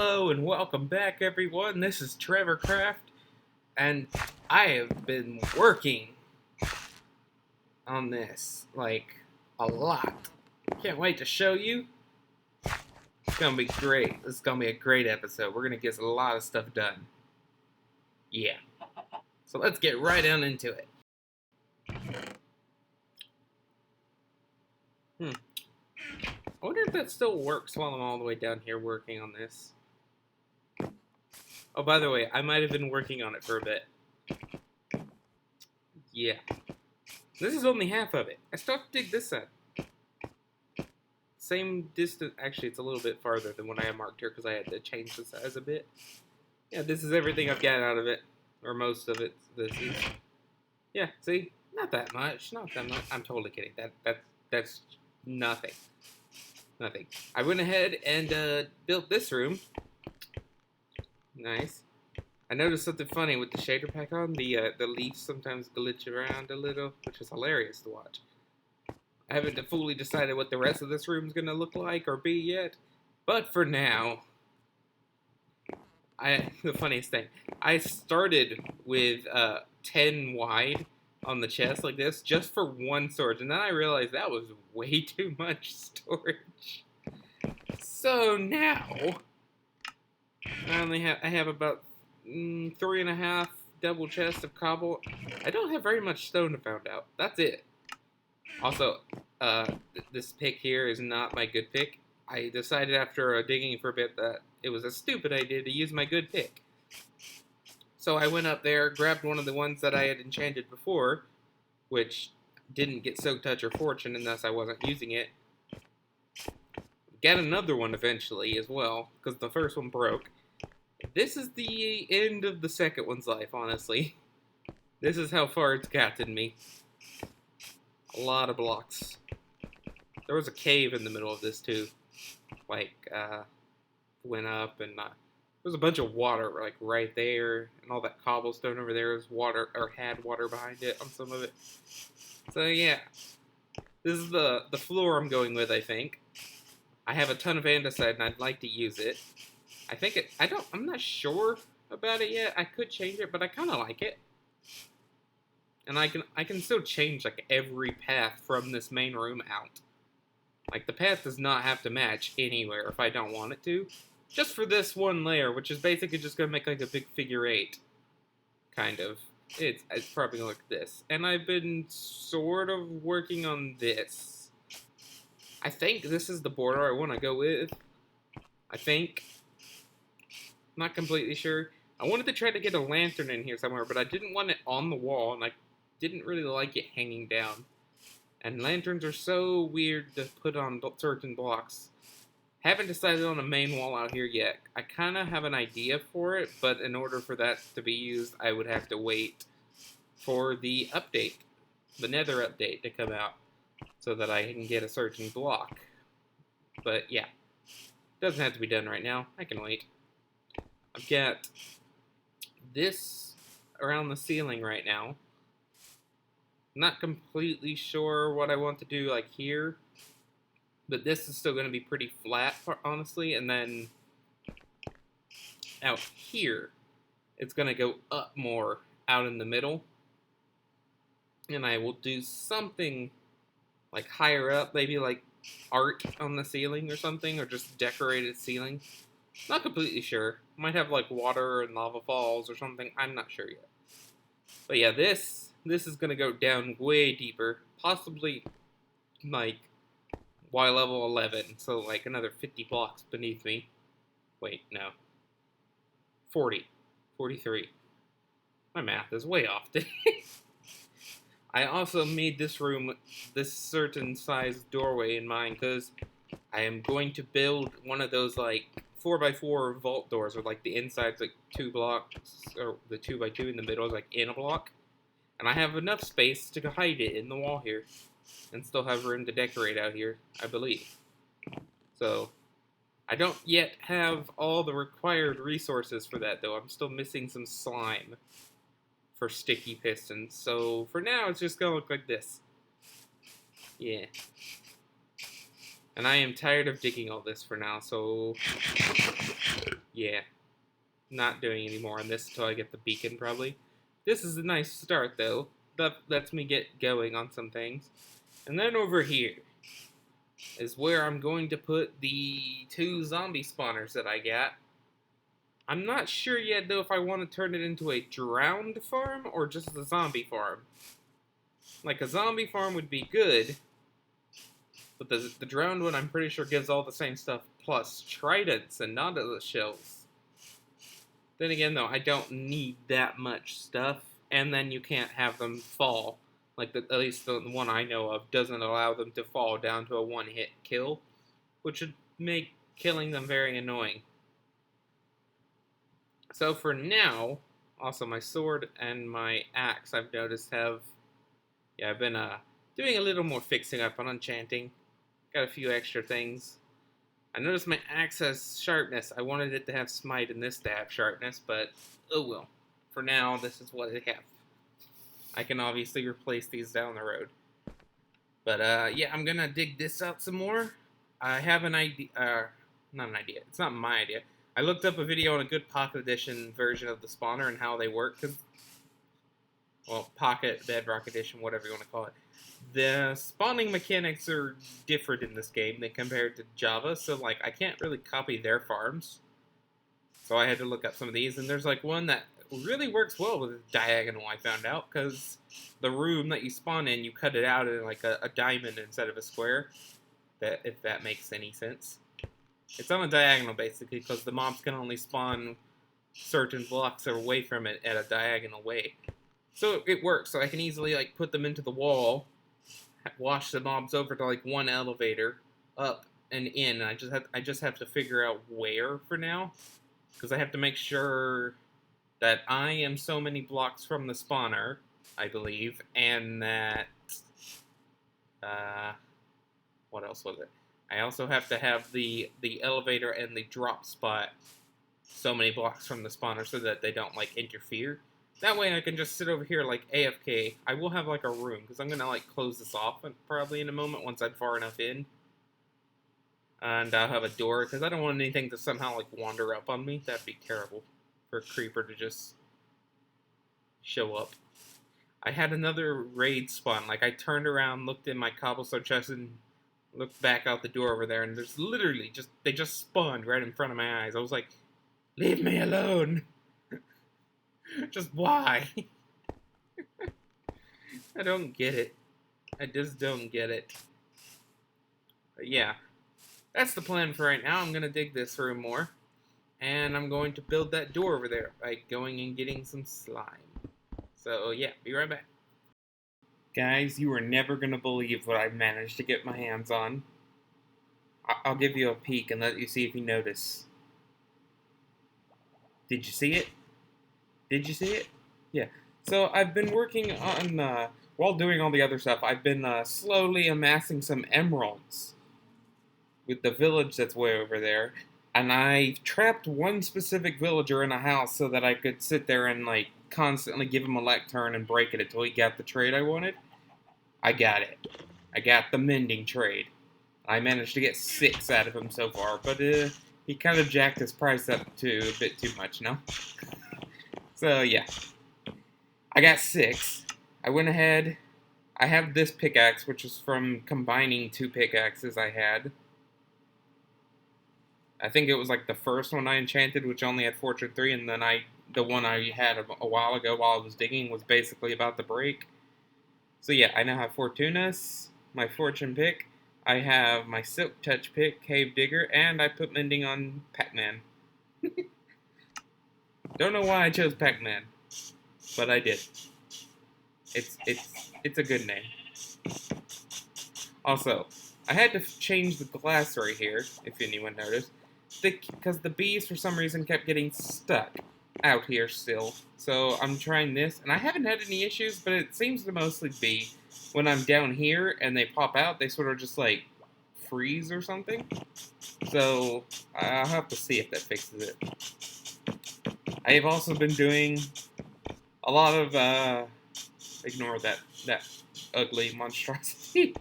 Hello and welcome back, everyone. This is Trevor Craft, and I have been working on this, like, a lot. Can't wait to show you. It's gonna be great. This is gonna be a great episode. We're gonna get a lot of stuff done. Yeah. So let's get right on into it. I wonder if that still works while I'm all the way down here working on this. Oh, by the way, I might have been working on it for a bit. Yeah. This is only half of it. I still have to dig this up. Same distance. Actually, it's a little bit farther than what I have marked here because I had to change the size a bit. Yeah, this is everything I've got out of it. Or most of it. This is. Yeah, see? Not that much. Not that much. I'm totally kidding. That's nothing. Nothing. I went ahead and built this room. Nice. I noticed something funny with the shader pack on. The leaves sometimes glitch around a little, which is hilarious to watch. I haven't fully decided what the rest of this room is going to look like or be yet. But for now, the funniest thing, I started with 10 wide on the chest like this just for one storage. And then I realized that was way too much storage. So now, I have about 3.5 double chests of cobble. I don't have very much stone to found out. That's it. Also, this pick here is not my good pick. I decided after digging for a bit that it was a stupid idea to use my good pick. So I went up there, grabbed one of the ones that I had enchanted before, which didn't get Soak Touch or Fortune, and thus I wasn't using it. Got another one eventually as well, because the first one broke. This is the end of the second one's life, honestly. This is how far it's gotten me. A lot of blocks. There was a cave in the middle of this too. Like, went up and there was a bunch of water like right there, and all that cobblestone over there was water, or had water behind it on some of it. So yeah, this is the floor I'm going with, I think. I have a ton of andesite and I'd like to use it. I'm not sure about it yet. I could change it, but I kind of like it. And I can still change like every path from this main room out. Like the path does not have to match anywhere if I don't want it to. Just for this one layer, which is basically just gonna make like a big figure 8. Kind of. It's probably gonna look like this. And I've been sort of working on this. I think this is the border I want to go with. I think. Not completely sure. I wanted to try to get a lantern in here somewhere, but I didn't want it on the wall, and I didn't really like it hanging down. And lanterns are so weird to put on certain blocks. Haven't decided on a main wall out here yet. I kind of have an idea for it, but in order for that to be used, I would have to wait for the update, the Nether update to come out, so that I can get a certain block. But yeah, doesn't have to be done right now. I can wait. I've got this around the ceiling right now. Not completely sure what I want to do like here, but this is still going to be pretty flat, honestly. And then out here, it's going to go up more out in the middle. And I will do something like higher up, maybe like art on the ceiling or something, or just decorated ceiling. Not completely sure. Might have like water and lava falls or something. I'm not sure yet. But yeah, this is going to go down way deeper. Possibly like Y level 11. So like another 50 blocks beneath me. Wait, no. 40. 43. My math is way off today. I also made this room this certain size doorway in mind because I am going to build one of those like 4x4 vault doors where like the inside's like 2 blocks, or the 2x2 in the middle is like in a block. And I have enough space to hide it in the wall here and still have room to decorate out here, I believe. So I don't yet have all the required resources for that though. I'm still missing some slime for sticky pistons. So for now it's just gonna look like this. Yeah. And I am tired of digging all this for now, so Yeah, not doing any more on this until I get the beacon, probably. This is a nice start, though. That lets me get going on some things. And then over here is where I'm going to put the 2 zombie spawners that I got. I'm not sure yet, though, if I want to turn it into a drowned farm or just a zombie farm. Like, a zombie farm would be good, but the drowned one I'm pretty sure gives all the same stuff, plus tridents and nautilus shells. Then again, though, I don't need that much stuff, and then you can't have them fall. Like, at least the one I know of doesn't allow them to fall down to a one-hit kill, which would make killing them very annoying. So for now, also my sword and my axe I've noticed have, yeah, I've been doing a little more fixing up on enchanting. Got a few extra things. I noticed my axe has sharpness. I wanted it to have smite and this to have sharpness, but oh well. For now, this is what I have. I can obviously replace these down the road. But yeah, I'm gonna dig this out some more. I have an idea, not an idea, it's not my idea. I looked up a video on a good Pocket Edition version of the spawner and how they work, well, Pocket, Bedrock Edition, whatever you want to call it. The spawning mechanics are different in this game than compared to Java, so, like, I can't really copy their farms. So I had to look up some of these, and there's, like, one that really works well with diagonal, I found out, because the room that you spawn in, you cut it out in, like, a diamond instead of a square, if that makes any sense. It's on a diagonal, basically, because the mobs can only spawn certain blocks away from it at a diagonal way. So it works, so I can easily, like, put them into the wall, wash the mobs over to, like, one elevator, up and in. I just have to figure out where for now, because I have to make sure that I am so many blocks from the spawner, I believe, and that, what else was it? I also have to have the elevator and the drop spot so many blocks from the spawner so that they don't, like, interfere. That way I can just sit over here, like, AFK. I will have, like, a room, because I'm going to, like, close this off probably in a moment once I'm far enough in. And I'll have a door, because I don't want anything to somehow, like, wander up on me. That'd be terrible for a creeper to just show up. I had another raid spawn. Like, I turned around, looked in my cobblestone chest, and looked back out the door over there, and there's literally they just spawned right in front of my eyes. I was like, leave me alone. Just why? I don't get it. I just don't get it. But yeah, that's the plan for right now. I'm going to dig this room more, and I'm going to build that door over there by going and getting some slime. So yeah, be right back. Guys, you are never going to believe what I managed to get my hands on. I'll give you a peek and let you see if you notice. Did you see it? Did you see it? Yeah. So I've been working on, while doing all the other stuff, I've been slowly amassing some emeralds with the village that's way over there. And I trapped one specific villager in a house so that I could sit there and, like, constantly give him a lectern and break it until he got the trade I wanted. I got it. I got the mending trade. I managed to get 6 out of him so far, but he kind of jacked his price up to a bit too much, no? So yeah, I got 6. I went ahead. I have this pickaxe, which is from combining 2 pickaxes I had. I think it was like the first one I enchanted, which only had Fortune 3, and then the one I had a while ago while I was digging was basically about to break. So yeah, I now have Fortunas, my Fortune pick, I have my Silk Touch pick, Cave Digger, and I put Mending on Pac-Man. Don't know why I chose Pac-Man, but I did. It's a good name. Also, I had to change the glass right here, if anyone noticed, because the bees for some reason kept getting stuck out here still. So I'm trying this, and I haven't had any issues, but it seems to mostly be when I'm down here and they pop out, they sort of just, like, freeze or something. So I'll have to see if that fixes it. I have also been doing a lot of, ignore that ugly monstrosity.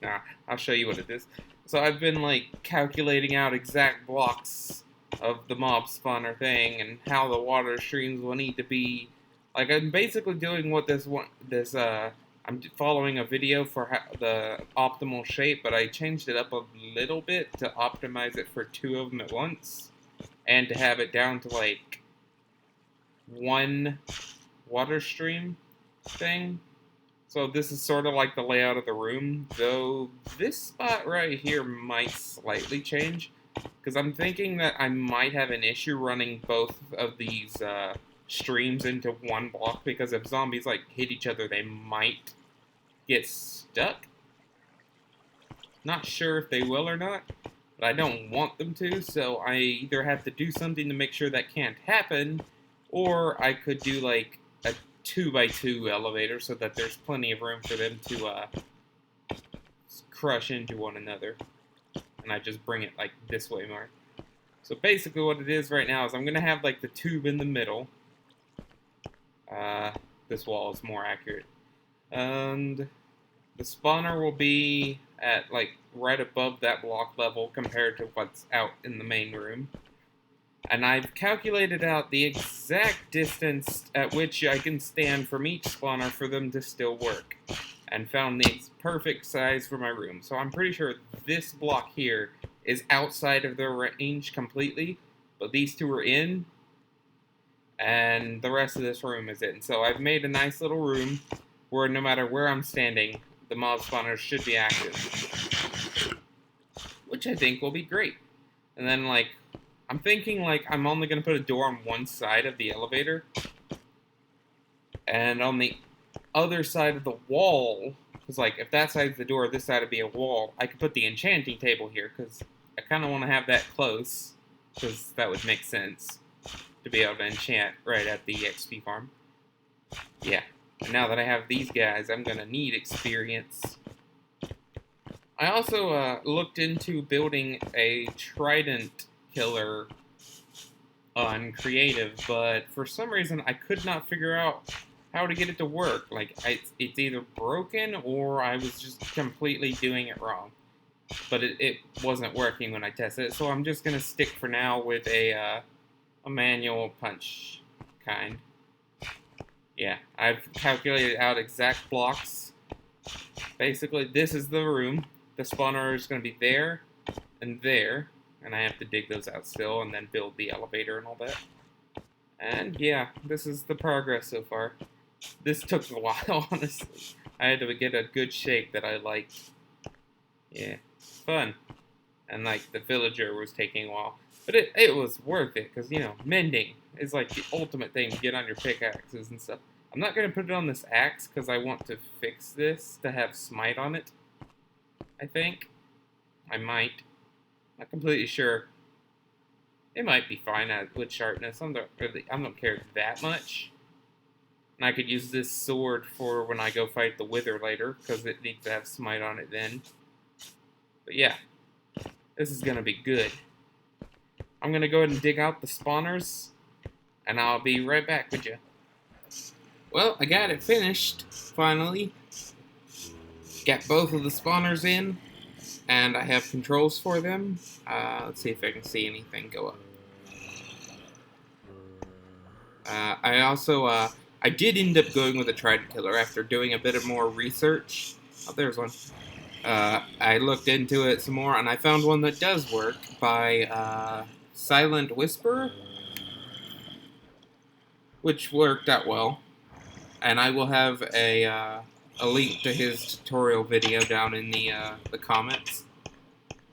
Nah, I'll show you what it is. So I've been, like, calculating out exact blocks of the mob spawner thing and how the water streams will need to be. Like, I'm basically doing what I'm following a video for the optimal shape, but I changed it up a little bit to optimize it for 2 of them at once, and to have it down to, like, 1 water stream thing. So this is sort of like the layout of the room, though this spot right here might slightly change, because I'm thinking that I might have an issue running both of these streams into 1 block, because if zombies like hit each other, they might get stuck. Not sure if they will or not, but I don't want them to, so I either have to do something to make sure that can't happen, or I could do like a 2x2 elevator so that there's plenty of room for them to crush into one another. And I just bring it like this way more. So basically what it is right now is I'm going to have like the tube in the middle. This wall is more accurate. And the spawner will be at like right above that block level compared to what's out in the main room. And I've calculated out the exact distance at which I can stand from each spawner for them to still work. And found the perfect size for my room. So I'm pretty sure this block here is outside of their range completely, but these 2 are in, and the rest of this room is in. So I've made a nice little room where no matter where I'm standing, the mob spawners should be active. Which I think will be great. And then, like, I'm thinking, like, I'm only going to put a door on one side of the elevator, and on the other side of the wall, because, like, if that side's the door, this side would be a wall, I could put the enchanting table here, because I kind of want to have that close, because that would make sense to be able to enchant right at the XP farm. Yeah, and now that I have these guys, I'm going to need experience. I also looked into building a Trident killer on creative, but for some reason I could not figure out how to get it to work. Like, it's either broken or I was just completely doing it wrong. But it wasn't working when I tested it, so I'm just going to stick for now with a manual punch kind. Yeah, I've calculated out exact blocks. Basically, this is the room. The spawner is going to be there and there, and I have to dig those out still and then build the elevator and all that. And yeah, this is the progress so far. This took a while, honestly. I had to get a good shape that I liked. Yeah, fun. And like the villager was taking a while. But it was worth it, because, you know, mending is like the ultimate thing to get on your pickaxes and stuff. I'm not going to put it on this axe, because I want to fix this to have smite on it. I think. I might. Not completely sure. It might be fine with sharpness. I don't care that much. And I could use this sword for when I go fight the Wither later, because it needs to have smite on it then. But yeah, this is going to be good. I'm going to go ahead and dig out the spawners, and I'll be right back with you. Well, I got it finished, finally. Got both of the spawners in, and I have controls for them. Let's see if I can see anything go up. I also, I did end up going with a Trident killer after doing a bit of more research. Oh, there's one. I looked into it some more, and I found one that does work by Silentwisperer, which worked out well. And I will have a link to his tutorial video down in the comments,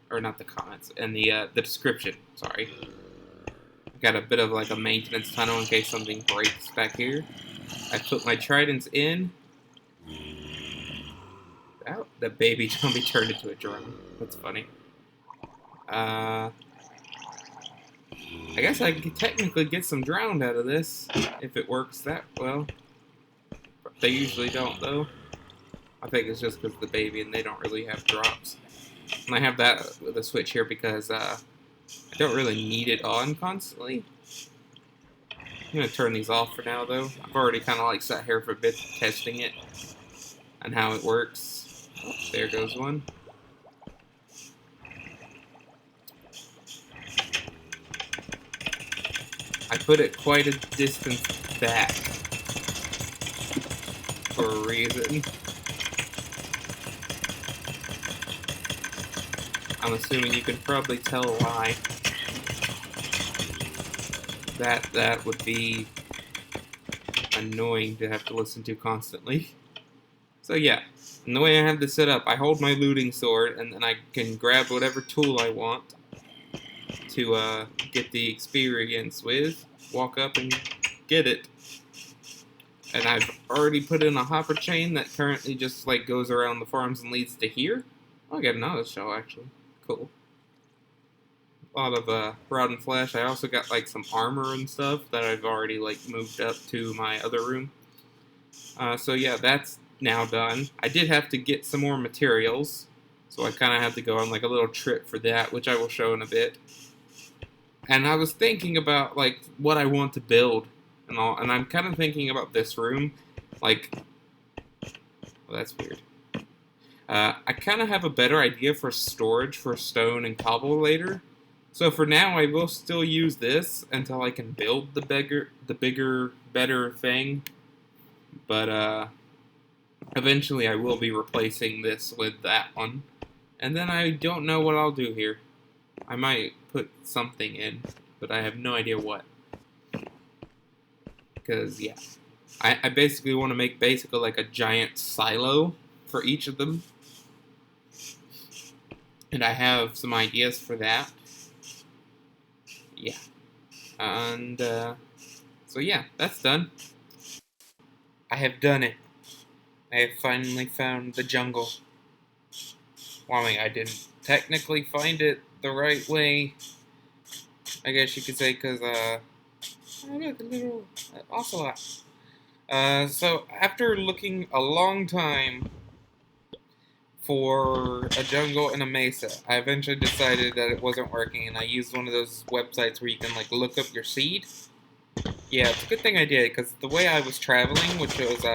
or not the comments, in the description. Sorry. Got a bit of like a maintenance tunnel in case something breaks back here. I put my tridents in. Oh, the baby zombie turned into a drone. That's funny. I guess I could technically get some drowned out of this if it works that well. They usually don't, though. I think it's just because of the baby and they don't really have drops. And I have that with a switch here because I don't really need it on constantly. I'm going to turn these off for now, though. I've already kind of like sat here for a bit testing it and how it works. Oh, there goes one. put it quite a distance back for a reason. I'm assuming you can probably tell why. That would be annoying to have to listen to constantly. So yeah, and the way I have this set up, I hold my looting sword, and then I can grab whatever tool I want to get the experience with, walk up and get it. And I've already put in a hopper chain that currently just like goes around the farms and leads to here. I'll get another shell actually. Cool. A lot of rotten flesh. I also got like some armor and stuff that I've already like moved up to my other room. So yeah, that's now done. I did have to get some more materials, so I kind of had to go on like a little trip for that, which I will show in a bit. And I was thinking about like what I want to build and all, and I'm kind of thinking about this room, like, well, that's weird. I kind of have a better idea for storage for stone and cobble later. So for now, I will still use this until I can build the bigger, better thing. But eventually, I will be replacing this with that one. And then I don't know what I'll do here. I might put something in, but I have no idea what. Because, yeah. I basically want to make basically like a giant silo for each of them. And I have some ideas for that. Yeah. And, so yeah, that's done. I have done it. I have finally found the jungle. Well, I mean, I didn't technically find it the right way, I guess you could say, because, oh, look, a little ocelot. So, after looking a long time for a jungle and a mesa, I eventually decided that it wasn't working, and I used one of those websites where you can, like, look up your seed. Yeah, it's a good thing I did, because the way I was traveling, which was,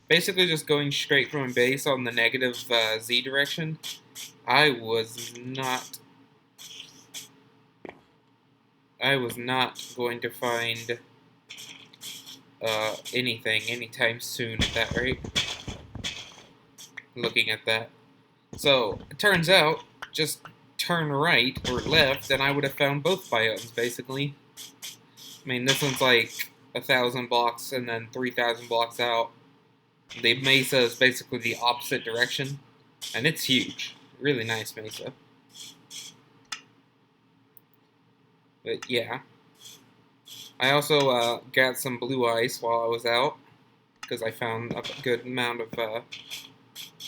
basically just going straight from a base on the negative Z direction, I was not going to find anything anytime soon at that rate. Looking at that. So, it turns out, just turn right or left, and I would have found both biomes, basically. I mean, this one's like 1,000 blocks and then 3,000 blocks out. The mesa is basically the opposite direction, and it's huge. Really nice mesa. But yeah. I also got some blue ice while I was out, because I found a good amount of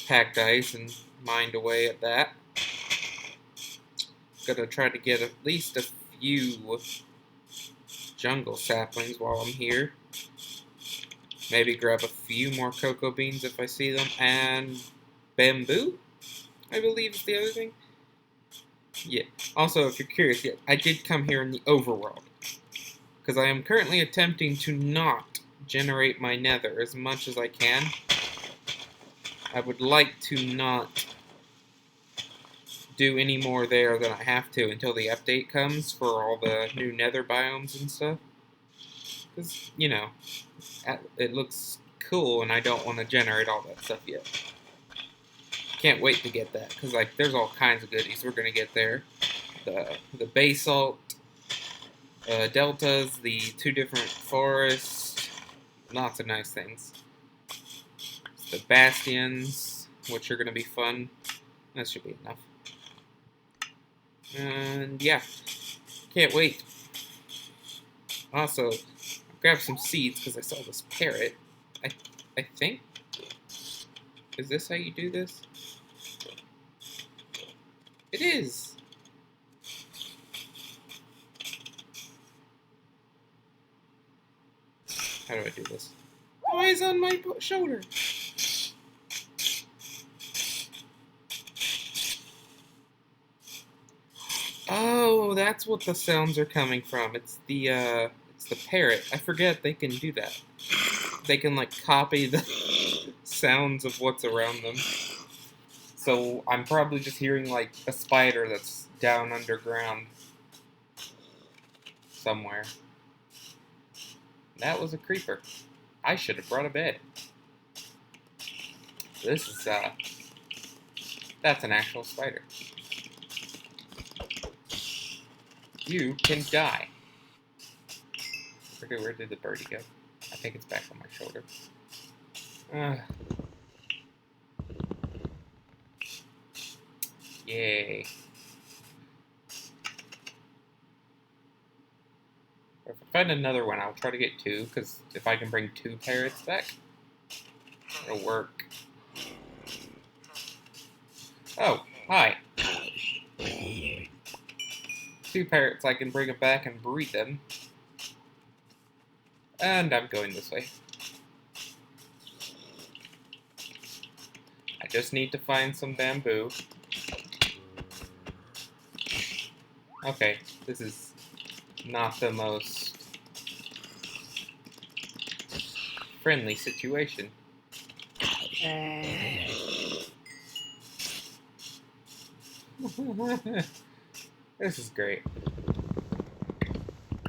packed ice and mined away at that. Gonna try to get at least a few jungle saplings while I'm here. Maybe grab a few more cocoa beans if I see them, and bamboo, I believe is the other thing. Yeah. Also, if you're curious, yeah, I did come here in the overworld, because I am currently attempting to not generate my nether as much as I can. I would like to not do any more there than I have to until the update comes for all the new nether biomes and stuff. Because, you know, it looks cool, and I don't want to generate all that stuff yet. Can't wait to get that, because like there's all kinds of goodies we're gonna get there. The basalt deltas, the 2 different forests, lots of nice things. The bastions, which are gonna be fun. That should be enough. And yeah, can't wait. Also, grab some seeds because I saw this parrot. I think. Is this how you do this? It is. How do I do this? Why is on my shoulder? Oh, that's what the sounds are coming from. It's the parrot. I forget they can do that. They can like copy the sounds of what's around them. So I'm probably just hearing like a spider that's down underground somewhere. That was a creeper. I should have brought a bed. This is, that's an actual spider. You can die. Where did the birdie go? I think it's back on my shoulder. Yay. If I find another one, I'll try to get two, because if I can bring 2 parrots back, it'll work. Oh, hi. 2 parrots, I can bring them back and breed them. And I'm going this way. I just need to find some bamboo. Okay, this is not the most friendly situation. This is great.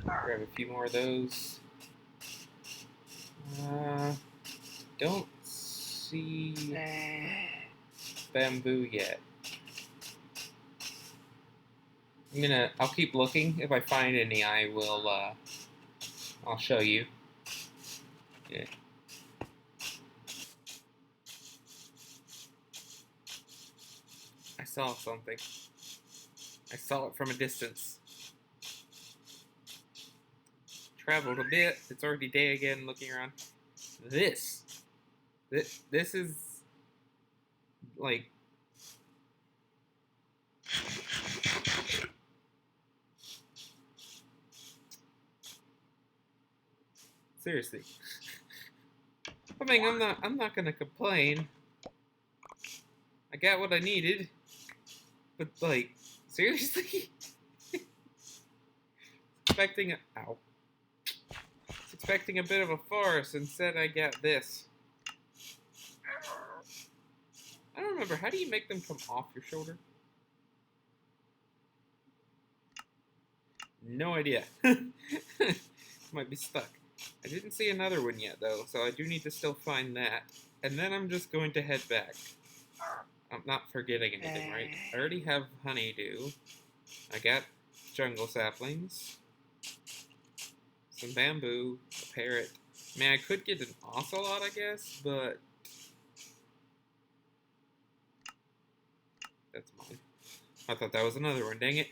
Grab a few more of those. Don't see bamboo yet. I'll keep looking. If I find any, I will, I'll show you. Yeah. I saw something. I saw it from a distance. Traveled a bit. It's already day again, looking around. This is, like, seriously. I mean, I'm not gonna complain. I got what I needed. But, like, seriously? Expecting a bit of a farce, instead I got this. I don't remember, how do you make them come off your shoulder? No idea. Might be stuck. I didn't see another one yet, though, so I do need to still find that. And then I'm just going to head back. I'm not forgetting anything, right? I already have honeydew. I got jungle saplings. Some bamboo. A parrot. I mean, I could get an ocelot, I guess, but... That's mine. I thought that was another one, dang it.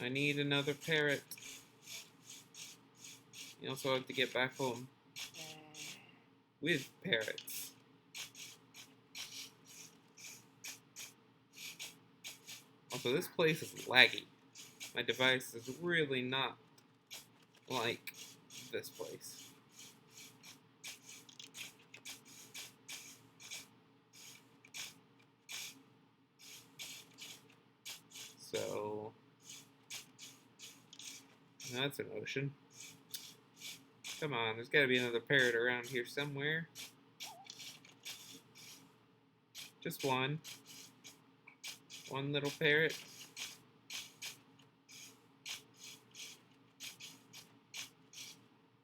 I need another parrot. You also have to get back home with parrots. Also, this place is laggy. My device is really not like this place. So, that's an ocean. Come on, there's gotta be another parrot around here somewhere. Just one. One little parrot.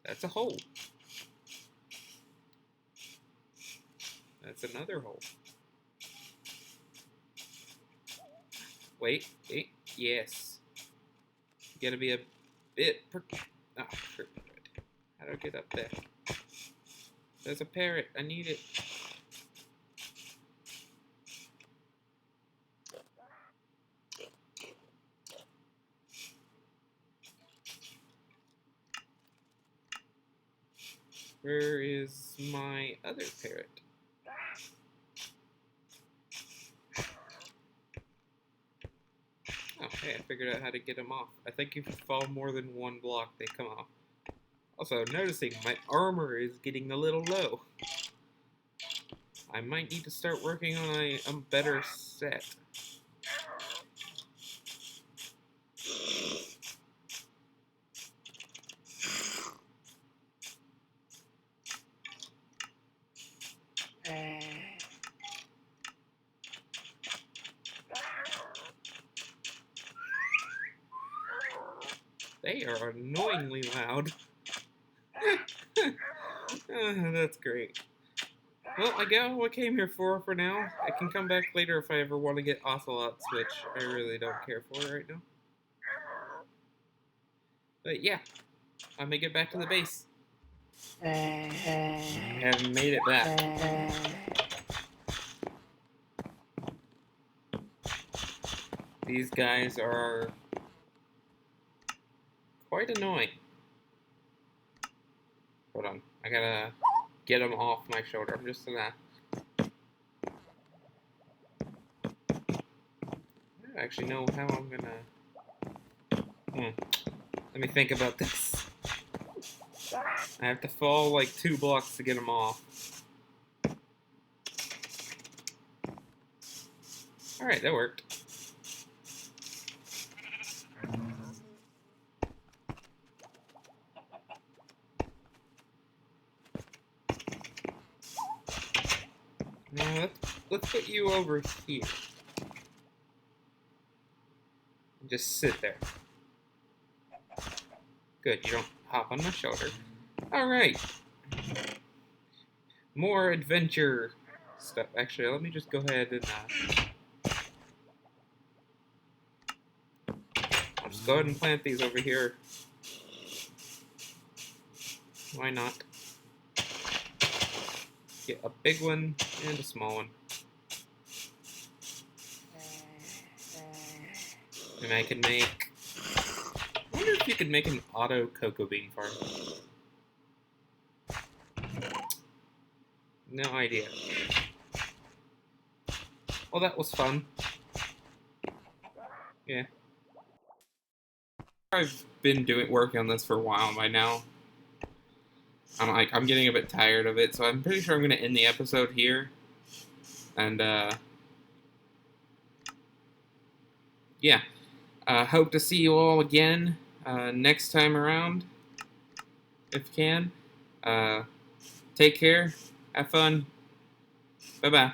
That's a hole. That's another hole. Wait, yes. You gotta be a bit oh, sure. How do I get up there? There's a parrot. I need it. Where is my other parrot? Oh, hey, I figured out how to get them off. I think if you fall more than one block, they come off. Also, noticing my armor is getting a little low. I might need to start working on a better set. They are annoyingly loud. That's great. Well, I got what I came here for now. I can come back later if I ever want to get ocelots, which I really don't care for right now. But yeah, I may get back to the base. I haven't made it back. These guys are quite annoying. Hold on, I gotta get them off my shoulder. I'm just gonna... I don't actually know how I'm gonna... Let me think about this. I have to fall like 2 blocks to get them off. Alright, that worked. Now, let's put you over here. Just sit there. Good, you don't hop on my shoulder. Alright. More adventure stuff. Actually, let me just go ahead and... I'll just go ahead and plant these over here. Why not? Get a big one and a small one. And I can make... I wonder if you could make an auto cocoa bean farm. No idea. Well, that was fun. Yeah. I've been working on this for a while by now. I'm getting a bit tired of it, so I'm pretty sure I'm gonna end the episode here. And yeah. Hope to see you all again next time around, if you can. Take care. Have fun. Bye-bye.